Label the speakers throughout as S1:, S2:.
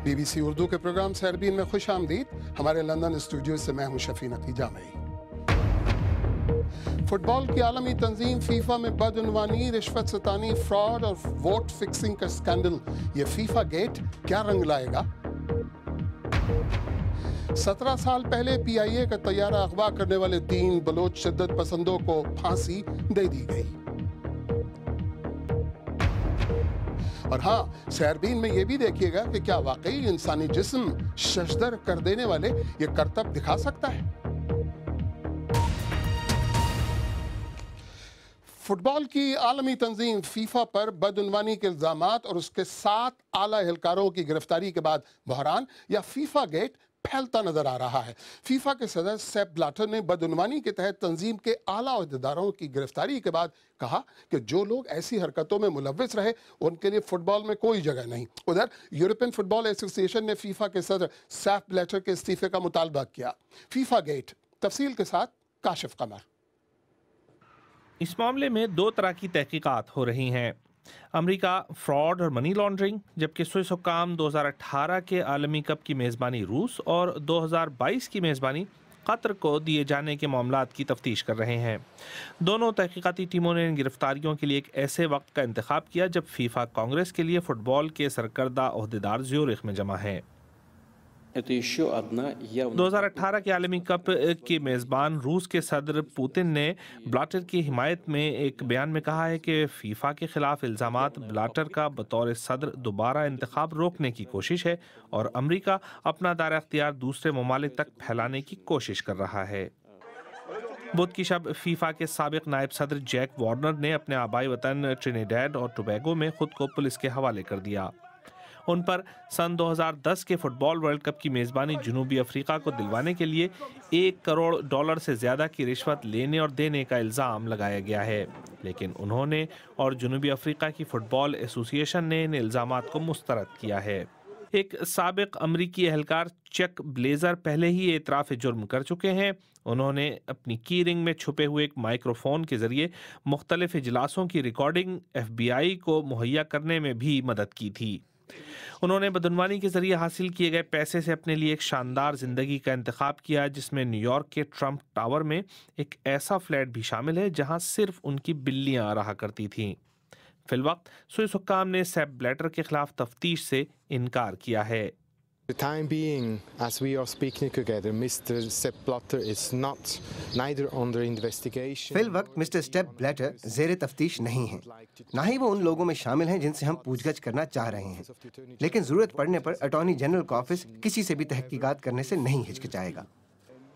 S1: BBC Urdu کے programme سیربین میں خوش آمدید. ہمارے لندن اسٹوڈیو سے میں ہوں شفیع نقی جامعی. فٹ بال کی عالمی تنظیم فیفا میں بدعنوانی، رشوت ستانی، فراڈ اور ووٹ فکسنگ کا اسکینڈل، یہ فیفا گیٹ کیا رنگ لائے گا؟ 17 سال پہلے PIA کا طیارہ اغوا کرنے والے 3 بلوچ شدت پسندوں کو پھانسی دے دی گئی. اور ہاں، سیربین میں یہ بھی دیکھیے گا کہ کیا واقعی انسانی جسم ششدر کر دینے والے یہ کرتب دکھا سکتا ہے؟ فٹ بال کی عالمی تنظیم فیفا پر بدعنوانی کے الزامات اور اس کے 7 اعلیٰ اہلکاروں کی گرفتاری کے بعد بحران یا فیفا گیٹ پھیلتا نظر آ رہا ہے. فیفا کے صدر سیپ بلاٹر نے بدعنوانی کے تحت تنظیم کے اعلیٰ عہدیداروں کی گرفتاری کے بعد کہا کہ جو لوگ ایسی حرکتوں میں ملوث رہے ان کے لیے فٹ بال میں کوئی جگہ نہیں. ادھر یورپین فٹ بال ایسوسی ایشن نے فیفا کے صدر سیپ بلاٹر کے استعفے کا مطالبہ کیا. فیفا گیٹ تفصیل کے ساتھ کاشف قمر.
S2: اس معاملے میں 2 طرح کی تحقیقات ہو رہی ہیں. امریکہ فراڈ اور منی لانڈرنگ، جبکہ سوئس حکام 2018 کے عالمی کپ کی میزبانی روس اور 2022 کی میزبانی قطر کو دیے جانے کے معاملات کی تفتیش کر رہے ہیں. دونوں تحقیقاتی ٹیموں نے ان گرفتاریوں کے لیے ایک ایسے وقت کا انتخاب کیا جب فیفا کانگریس کے لیے فٹ بال کے سرکردہ عہدیدار زیورخ میں جمع ہیں. 2018 کے عالمی کپ کے میزبان روس کے صدر پوتن نے بلاٹر کی حمایت میں ایک بیان میں کہا ہے کہ فیفا کے خلاف الزامات بلاٹر کا بطور صدر دوبارہ انتخاب روکنے کی کوشش ہے اور امریکہ اپنا دائرہ اختیار دوسرے ممالک تک پھیلانے کی کوشش کر رہا ہے. بدھ کی شب فیفا کے سابق نائب صدر جیک وارنر نے اپنے آبائی وطن ٹرینیڈاڈ اور ٹوبیگو میں خود کو پولیس کے حوالے کر دیا. ان پر سن 2010 کے فٹ بال ورلڈ کپ کی میزبانی جنوبی افریقہ کو دلوانے کے لیے $1 کروڑ سے زیادہ کی رشوت لینے اور دینے کا الزام لگایا گیا ہے، لیکن انہوں نے اور جنوبی افریقہ کی فٹ بال ایسوسی ایشن نے ان الزامات کو مسترد کیا ہے. ایک سابق امریکی اہلکار چک بلیزر پہلے ہی اعتراف جرم کر چکے ہیں. انہوں نے اپنی کی رنگ میں چھپے ہوئے ایک مائکرو فون کے ذریعے مختلف اجلاسوں کی ریکارڈنگ FBI کو مہیا کرنے میں بھی مدد کی تھی. انہوں نے بدعنوانی کے ذریعے حاصل کیے گئے پیسے سے اپنے لیے ایک شاندار زندگی کا انتخاب کیا، جس میں نیو یارک کے ٹرمپ ٹاور میں ایک ایسا فلیٹ بھی شامل ہے جہاں صرف ان کی بلیاں رہا کرتی تھیں. فی الوقت سوئس حکام نے سیپ بلیٹر کے خلاف تفتیش سے انکار کیا ہے.
S3: The time being, as we are speaking together, Mr. Sepp Blatter is neither under investigation.
S4: فی الوقت مسٹر سٹیپ بلیٹر زیر تفتیش نہیں ہیں، نہ ہی وہ ان لوگوں میں شامل ہیں جن سے ہم پوچھ گچھ کرنا چاہ رہے ہیں، لیکن ضرورت پڑنے پر اٹارنی جنرل کا آفس کسی سے بھی تحقیقات کرنے سے نہیں ہچکچائے گا.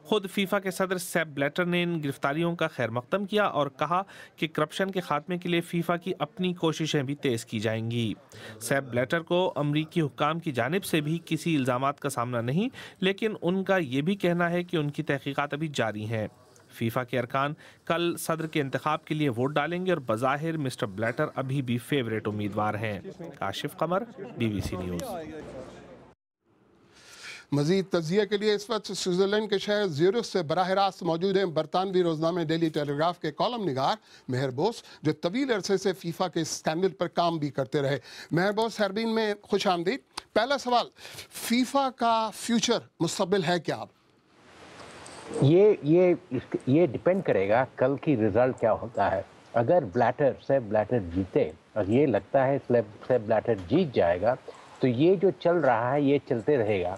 S2: خود فیفا کے صدر سیپ بلیٹر نے ان گرفتاریوں کا خیر مقدم کیا اور کہا کہ کرپشن کے خاتمے کے لیے فیفا کی اپنی کوششیں بھی تیز کی جائیں گی. سیپ بلیٹر کو امریکی حکام کی جانب سے بھی کسی الزامات کا سامنا نہیں، لیکن ان کا یہ بھی کہنا ہے کہ ان کی تحقیقات ابھی جاری ہیں. فیفا کے ارکان کل صدر کے انتخاب کے لیے ووٹ ڈالیں گے اور بظاہر مسٹر بلیٹر ابھی بھی فیورٹ امیدوار ہیں. Kashif Qamar, BBC news.
S1: مزید تجزیے کے لیے اس وقت سوئٹزرلینڈ کے شہر زیورخ سے براہ راست موجود ہیں برطانوی روزنامے ڈیلی ٹیلی گراف کے کالم نگار مہر بوس، جو طویل عرصے سے فیفا کے اسکینڈل پر کام بھی کرتے رہے. مہر بوس، سیربین میں خوش آمدید. پہلا سوال، فیفا کا فیوچر مستقبل ہے کیا؟
S5: یہ ڈیپینڈ کرے گا کل کی رزلٹ کیا ہوتا ہے. اگر سیپ بلیٹر جیتے اور یہ لگتا ہے سیپ بلیٹر جیت جائے گا تو یہ جو چل رہا ہے یہ چلتے رہے گا.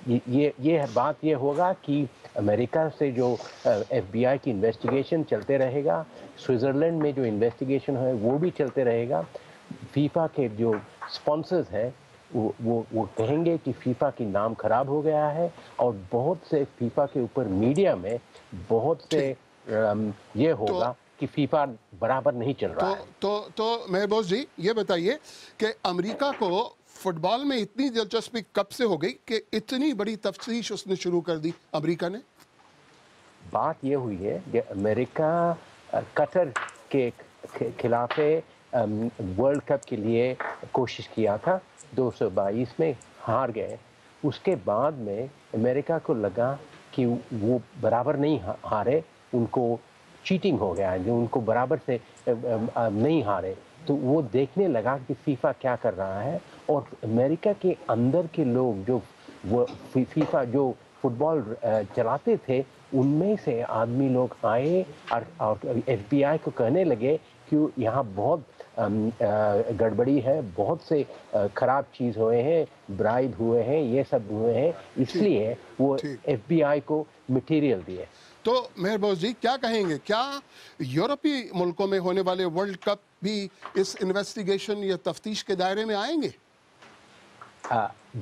S5: یہ بات یہ ہوگا کہ امریکہ سے جو FBI کی انویسٹیگیشن چلتے رہے گا، سوئٹزرلینڈ میں جو انویسٹیگیشن ہے وہ بھی چلتے رہے گا. فیفا کے جو اسپانسرز ہیں وہ کہیں گے کہ فیفا کی نام خراب ہو گیا ہے، اور بہت سے فیفا کے اوپر میڈیا میں بہت سے یہ ہوگا کہ فیفا برابر نہیں چل رہا ہے.
S1: تو مہر بوس جی، یہ بتائیے کہ امریکہ کو فٹ بال میں اتنی دلچسپی کب سے ہو گئی کہ اتنی بڑی تفتیش اس نے شروع کر دی امریکہ نے؟
S5: بات یہ ہوئی ہے کہ امریکہ قطر کے خلاف ورلڈ کپ کے لیے کوشش کیا تھا، 2022 میں ہار گئے. اس کے بعد میں امریکہ کو لگا کہ وہ برابر نہیں ہارے، ان کو چیٹنگ ہو گیا ہے، جو ان کو برابر سے نہیں ہارے. تو وہ دیکھنے لگا کہ فیفا کیا کر رہا ہے، اور امریکہ کے اندر کے لوگ جو وہ فیفا جو فٹ بال چلاتے تھے، ان میں سے آدمی لوگ آئے اور ایف بی آئی کو کہنے لگے کہ یہاں بہت گڑبڑی ہے، بہت سے خراب چیز ہوئے ہیں، برائب ہوئے ہیں، یہ سب ہوئے ہیں، اس لیے وہ ایف بی آئی کو مٹیریل دیے۔
S1: تو مہر بوس جی کیا کہیں گے، کیا یورپی ملکوں میں ہونے والے ورلڈ کپ بھی اس انویسٹیگیشن یا تفتیش کے دائرے میں آئیں گے؟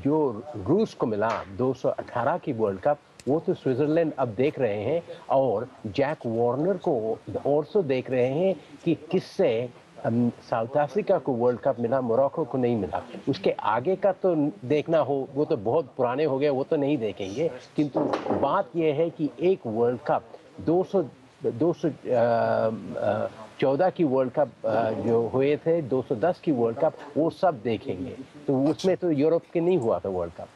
S5: جو روس کو ملا 218 کی ورلڈ کپ، وہ تو سوئٹزرلینڈ اب دیکھ رہے ہیں، اور جیک وارنر کو اور دیکھ رہے ہیں کہ کس سے ساؤتھ افریقہ کو ورلڈ کپ ملا، موراکو کو نہیں ملا۔ اس کے آگے کا تو دیکھنا ہو، وہ تو بہت پرانے ہو گئے، وہ تو نہیں دیکھیں گے، کنتو بات یہ ہے کہ ایک ورلڈ کپ 214 کی ورلڈ کپ جو ہوئے تھے، 210 کی ورلڈ کپ، وہ سب دیکھیں گے، تو اس میں تو یورپ کے نہیں ہوا تھا ورلڈ کپ۔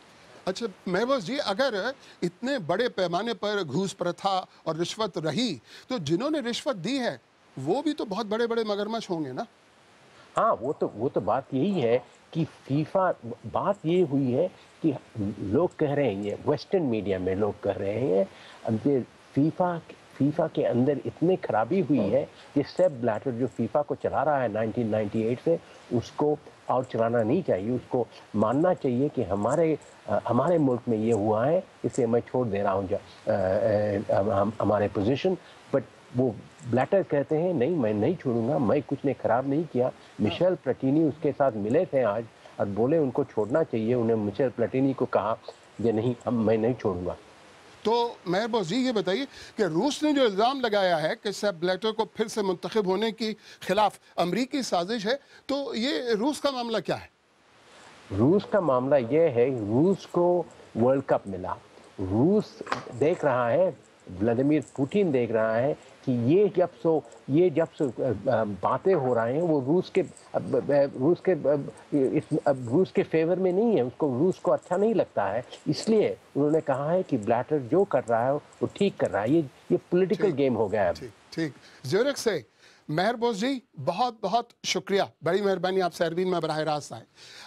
S1: اچھا مہبوز جی، اگر اتنے بڑے پیمانے پر گھوس پرتھا اور رشوت رہی تو جنہوں نے رشوت دی ہے وہ بھی تو بہت بڑے بڑے مگرمچھ ہوں گے نا؟
S5: ہاں، وہ تو بات یہی ہے کہ فیفا، بات یہ ہوئی ہے کہ لوگ کہہ رہے ہیں، یہ ویسٹرن میڈیا میں لوگ کہہ رہے ہیں فیفا کے اندر اتنی خرابی ہوئی ہے کہ سیپ بلیٹر جو فیفا کو چلا رہا ہے 1998 سے، اس کو اور چلانا نہیں چاہیے، اس کو ماننا چاہیے کہ ہمارے ملک میں یہ ہوا ہے، اسے میں چھوڑ دے رہا ہوں ہمارے پوزیشن، بٹ وہ بلیٹر کہتے ہیں نہیں، میں نہیں چھوڑوں گا، میں کچھ نے خراب نہیں کیا۔ مشیل پلاٹینی اس کے ساتھ ملے تھے آج اور بولے ان کو چھوڑنا چاہیے، انہیں مشیل پلاٹینی کو کہا کہ نہیں، میں نہیں چھوڑوں گا۔
S1: تو مہر بوس جی یہ بتائیے کہ روس نے جو الزام لگایا ہے کہ سیپ بلیٹر کو پھر سے منتخب ہونے کی خلاف امریکی سازش ہے، تو یہ روس کا معاملہ کیا ہے؟
S5: روس کا معاملہ یہ ہے، روس کو ورلڈ کپ ملا، روس دیکھ رہا ہے، ولادیمیر پوٹن دیکھ رہا ہے کہ یہ جب سے باتیں ہو رہے ہیں، وہ روس کے فیور میں نہیں ہے، روس کو اچھا نہیں لگتا ہے، اس لیے انہوں نے کہا ہے کہ بلیٹر جو کر رہا ہے وہ ٹھیک کر رہا ہے، یہ پولیٹیکل گیم ہو گیا ہے۔
S1: ٹھیک، زیورخ سے مہر بوس جی بہت بہت شکریہ، بڑی مہربانی آپ سیربین میں براہ راست آئے۔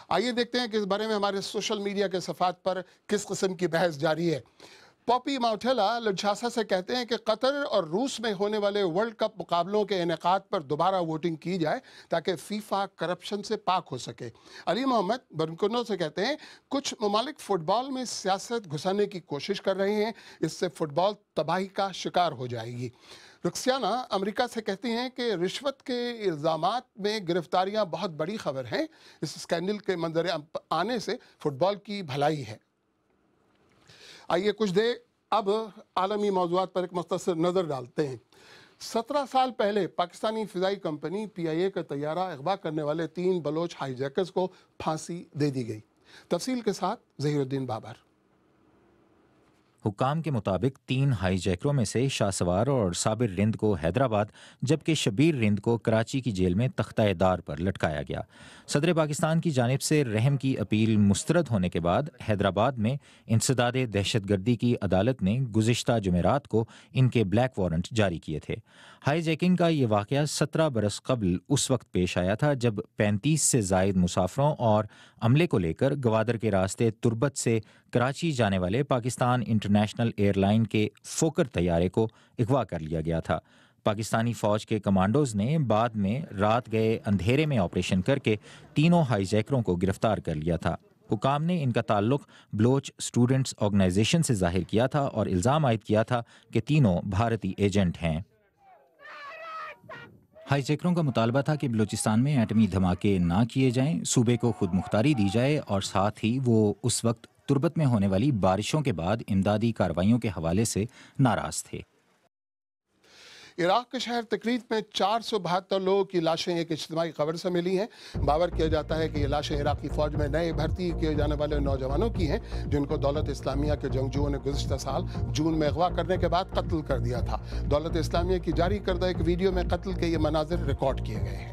S1: آئیے دیکھتے ہیں کہ اس بارے میں ہمارے سوشل میڈیا کے صفحات پر کس قسم کی بحث جاری ہے۔ پاپی ماؤٹھیلا لنچھاسا سے کہتے ہیں کہ قطر اور روس میں ہونے والے ورلڈ کپ مقابلوں کے انعقاد پر دوبارہ ووٹنگ کی جائے تاکہ فیفا کرپشن سے پاک ہو سکے۔ علی محمد برکنو سے کہتے ہیں کچھ ممالک فٹ بال میں سیاست گھسانے کی کوشش کر رہے ہیں، اس سے فٹ بال تباہی کا شکار ہو جائے گی۔ رکسیانہ امریکہ سے کہتی ہیں کہ رشوت کے الزامات میں گرفتاریاں بہت بڑی خبر ہیں، اس اسکینڈل کے منظر آنے سے فٹ بال کی بھلائی ہے۔ آئیے کچھ دیر اب عالمی موضوعات پر ایک مختصر نظر ڈالتے ہیں۔ 17 سال پہلے پاکستانی فضائی کمپنی پی آئی اے کا طیارہ اغوا کرنے والے 3 بلوچ ہائی جیکرز کو پھانسی دے دی گئی۔ تفصیل کے ساتھ ظہیر الدین بابر۔
S6: حکام کے مطابق 3 ہائی جیکروں میں سے شاہ سوار اور صابر رند کو حیدرآباد جبکہ شبیر رند کو کراچی کی جیل میں تختہ دار پر لٹکایا گیا۔ صدر پاکستان کی جانب سے رحم کی اپیل مسترد ہونے کے بعد حیدرآباد میں انسداد دہشت گردی کی عدالت نے گزشتہ جمعرات کو ان کے بلیک وارنٹ جاری کیے تھے۔ ہائی جیکنگ کا یہ واقعہ 17 برس قبل اس وقت پیش آیا تھا جب 35 سے زائد مسافروں اور عملے کو لے کر گوادر کے راستے تربت سے کراچی جانے والے پاکستان انٹرنیشنل ایئر لائن کے فوکر طیارے کو اغوا کر لیا گیا تھا۔ پاکستانی فوج کے کمانڈوز نے بعد میں رات گئے اندھیرے میں آپریشن کر کے تینوں ہائی جیکروں کو گرفتار کر لیا تھا۔ حکام نے ان کا تعلق بلوچ اسٹوڈنٹس آرگنائزیشن سے ظاہر کیا تھا اور الزام عائد کیا تھا کہ تینوں بھارتی ایجنٹ ہیں۔ ہائی جیکروں کا مطالبہ تھا کہ بلوچستان میں ایٹمی دھماکے نہ کیے جائیں، صوبے کو خود مختاری دی جائے اور ساتھ ہی وہ اس وقت تربت میں ہونے والی بارشوں کے بعد امدادی کارروائیوں کے حوالے سے ناراض تھے۔
S1: عراق کے شہر تکریت میں 472 لوگوں کی لاشیں ایک اجتماعی خبر سے ملی ہیں۔ باور کیا جاتا ہے کہ یہ لاشیں عراقی فوج میں نئے بھرتی کیے جانے والے نوجوانوں کی ہیں جن کو دولت اسلامیہ کے جنگجوؤں نے گزشتہ سال جون میں اغوا کرنے کے بعد قتل کر دیا تھا۔ دولت اسلامیہ کی جاری کردہ ایک ویڈیو میں قتل کے یہ مناظر ریکارڈ کیے گئے ہیں۔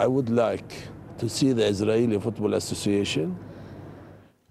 S7: I would like to see the Israeli Football Association.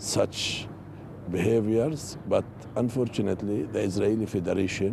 S7: Such behaviors, but unfortunately the Israeli Federation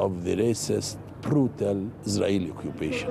S7: of the racist, brutal Israeli occupation.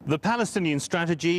S8: The Palestinian strategy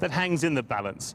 S8: That hangs in the balance.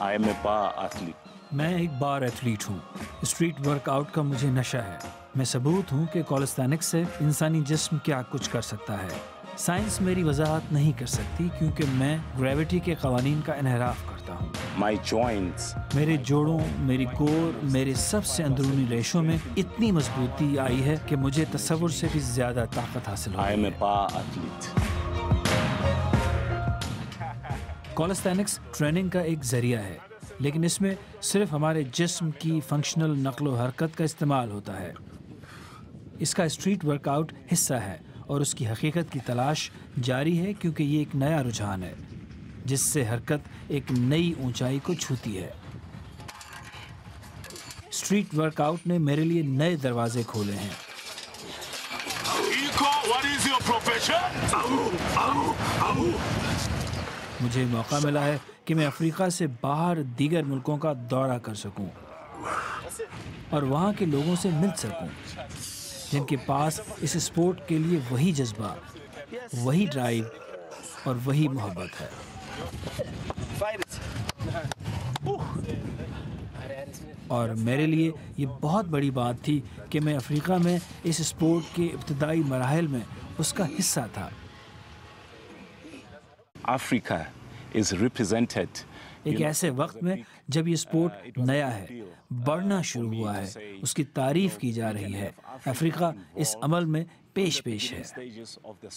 S9: I am a power athlete.
S10: میں ایک بار athlete ہوں. Street work out کا مجھے نشہ ہے. میں ثبوت ہوں کہ کالستھینکس سے انسانی جسم کیا کچھ کر سکتا ہے. سائنس میری وضاحت نہیں کر سکتی کیونکہ میں گریوٹی کے قوانین کا انحراف کرتا ہوں.
S9: My joints.
S10: میرے جوڑوں، میری کور، میرے سب سے اندرونی ریشوں میں اتنی مضبوطی آئی ہے کہ مجھے تصور سے بھی زیادہ طاقت حاصل ہو
S9: I am
S10: گئی
S9: a
S10: ہے.
S9: power athlete.
S10: کالستھینکس ٹریننگ کا ایک ذریعہ ہے، لیکن اس میں صرف ہمارے جسم کی فنکشنل نقل و حرکت کا استعمال ہوتا ہے. اس کا اسٹریٹ ورک آؤٹ حصہ ہے اور اس کی حقیقت کی تلاش جاری ہے کیونکہ یہ ایک نیا رجحان ہے جس سے حرکت ایک نئی اونچائی کو چھوتی ہے. اسٹریٹ ورک آؤٹ نے میرے لیے نئے دروازے کھولے ہیں. مجھے موقع ملا ہے کہ میں افریقہ سے باہر دیگر ملکوں کا دورہ کر سکوں اور وہاں کے لوگوں سے مل سکوں جن کے پاس اس اسپورٹ کے لیے وہی جذبہ، وہی ڈرائیو اور وہی محبت ہے. اور میرے لیے یہ بہت بڑی بات تھی کہ میں افریقہ میں اس اسپورٹ کے ابتدائی مراحل میں اس کا حصہ تھا.
S9: Africa is represented.
S10: ایک ایسے وقت میں جب یہ اسپورٹ نیا ہے، بڑھنا شروع ہوا ہے، اس کی تعریف کی جا رہی ہے. افریقہ اس عمل میں پیش ہے.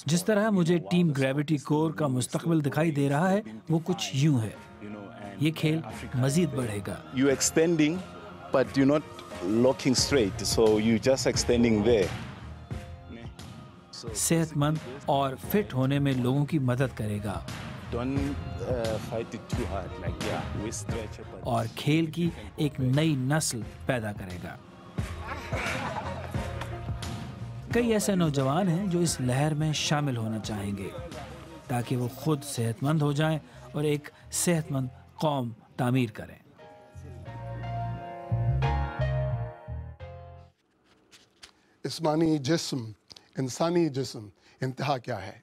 S10: جس طرح مجھے ٹیم گریوٹی کور کا مستقبل دکھائی دے رہا ہے وہ کچھ یوں ہے. یہ کھیل مزید بڑھے گا.
S9: You extending, but you're not looking straight, so you just extending there.
S10: صحت مند اور فٹ ہونے میں لوگوں کی مدد کرے گا.
S9: Don't fight it too hard, like we stretch it.
S10: اور کھیل کی ایک نئی نسل پیدا کرے گا. کئی ایسے نوجوان ہیں جو اس لہر میں شامل ہونا چاہیں گے تاکہ وہ خود صحت مند ہو جائیں اور ایک صحت مند قوم تعمیر کریں.
S1: جسمانی جسم، انسانی جسم، انتہا کیا ہے؟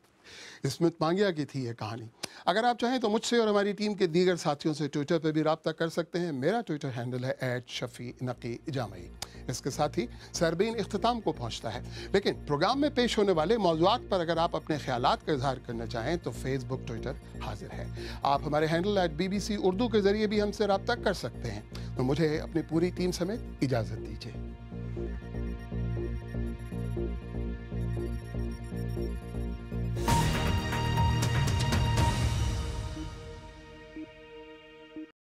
S1: اسمت مانگیا کی تھی یہ کہانی. اگر آپ چاہیں تو مجھ سے اور ہماری ٹیم کے دیگر ساتھیوں سے ٹویٹر پہ بھی رابطہ کر سکتے ہیں. میرا ٹویٹر ہینڈل ہے @شفیع_جامعی. اس کے ساتھ ہی سربین اختتام کو پہنچتا ہے، لیکن پروگرام میں پیش ہونے والے موضوعات پر اگر آپ اپنے خیالات کا اظہار کرنا چاہیں تو فیس بک، ٹویٹر حاضر ہے. آپ ہمارے ہینڈل @BBC اردو کے ذریعے بھی ہم سے رابطہ کر سکتے ہیں. تو مجھے اپنی پوری ٹیم سمیت اجازت دیجیے.